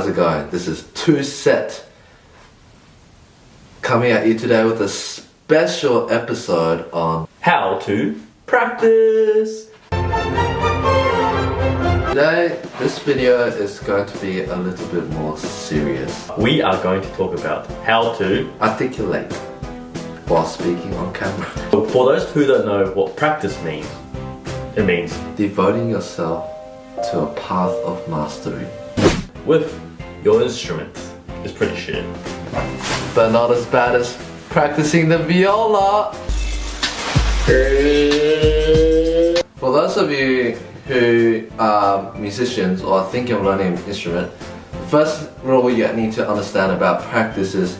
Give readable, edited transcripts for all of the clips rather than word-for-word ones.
how's it going? This is TWOSET coming at you today with a special episode on how to practice. Today, this video is going to be a little bit more serious. We are going to talk about how to articulate while speaking on camera. For those who don't know what practice means, it means devoting yourself to a path of mastery with your instrument. It's pretty shit, but not as bad as practicing the viola. For those of you who are musicians or are thinking of learning an instrument, the first rule you need to understand about practice is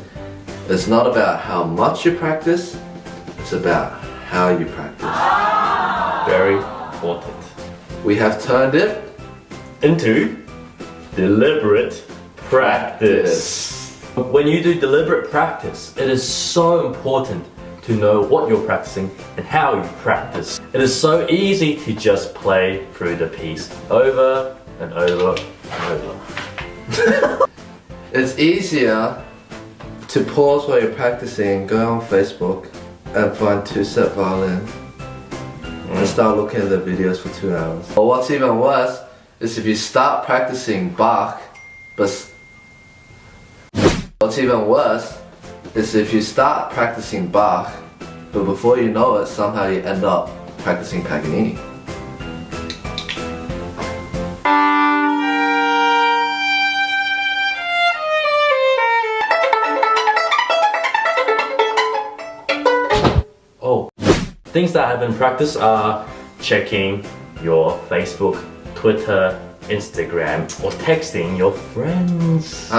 it's not about how much you practice, it's about how you practice. Very important. We have turned it into deliberate practice. When you do deliberate practice, it is so important to know what you're practicing and how you practice. It is so easy to just play through the piece over and over and over. It's easier to pause while you're practicing, go on Facebook and find TWOSET Violin and start looking at the videos for 2 hours. Or what's even worse is if you start practicing Bach, but before you know it, somehow you end up practicing Paganini. Things that have in practice are checking your Facebook, Twitter, Instagram, or texting your friends.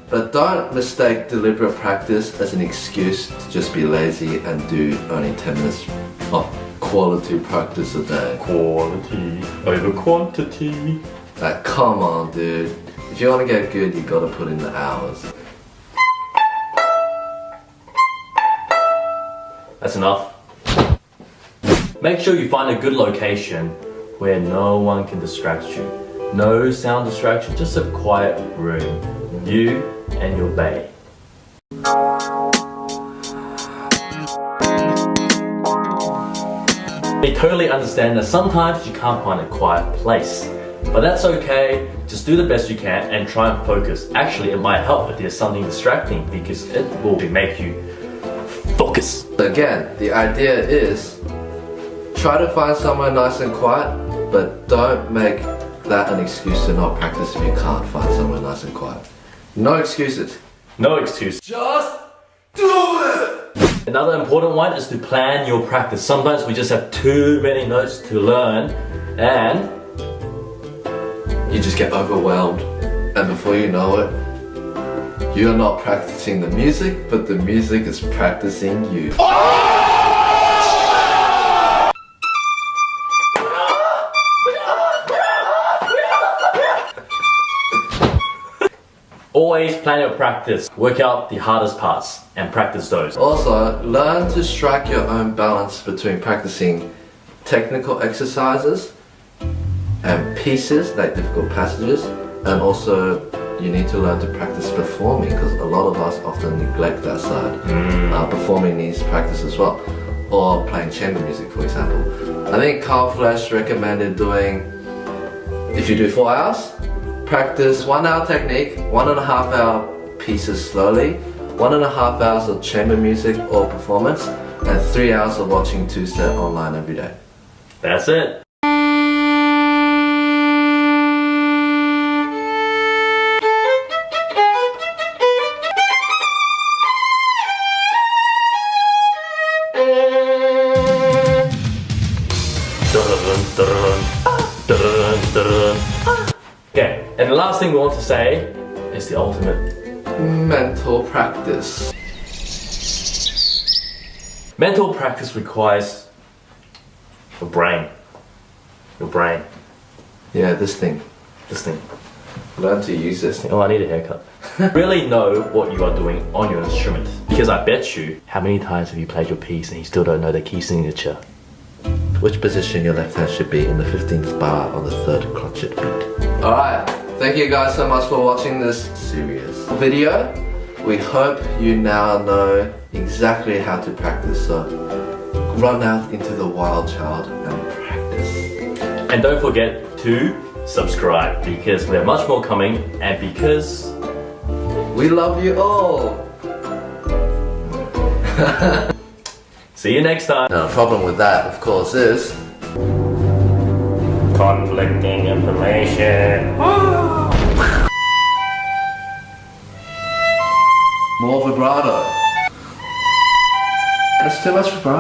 But don't mistake deliberate practice as an excuse to just be lazy and do only 10 minutes of quality practice a day. Quality over quantity. Like, come on, dude. If you want to get good, you gotta put in the hours. That's enough. Make sure you find a good location where no one can distract you. No sound distraction, just a quiet room. You and your bae. I totally understand that sometimes you can't find a quiet place. But that's okay, just do the best you can and try and focus. Actually, it might help if there's something distracting because it will make you focus. Again, the idea is try to find somewhere nice and quiet, but don't make that an excuse to not practice if you can't find somewhere nice and quiet. No excuses. No excuse. Just do it! Another important one is to plan your practice. Sometimes we just have too many notes to learn and you just get overwhelmed, and before you know it, you're not practicing the music, but the music is practicing you. Always plan your practice. Work out the hardest parts and practice those. Also, learn to strike your own balance between practicing technical exercises and pieces, like difficult passages, and also you need to learn to practice performing, because a lot of us often neglect that side. Performing needs practice as well, or playing chamber music, for example. I think Carl Flesch recommended doing, if you do 4 hours, practice 1 hour technique, 1.5 hour pieces slowly, 1.5 hours of chamber music or performance, and 3 hours of watching TWOSET online every day. That's it. Okay, and the last thing we want to say is the ultimate mental practice. Mental practice requires your brain. Your brain. Yeah, this thing. Learn to use this thing. Oh, I need a haircut. Really know what you are doing on your instrument. Because I bet you, how many times have you played your piece and you still don't know the key signature? Which position your left hand should be in the 15th bar on the 3rd crotchet beat. Alright, thank you guys so much for watching this serious video. We hope you now know exactly how to practice, so run out into the wild child and practice. And don't forget to subscribe because we have much more coming and because we love you all. See you next time. Now the problem with that, of course, is conflicting information. more vibrato. That's too much vibrato.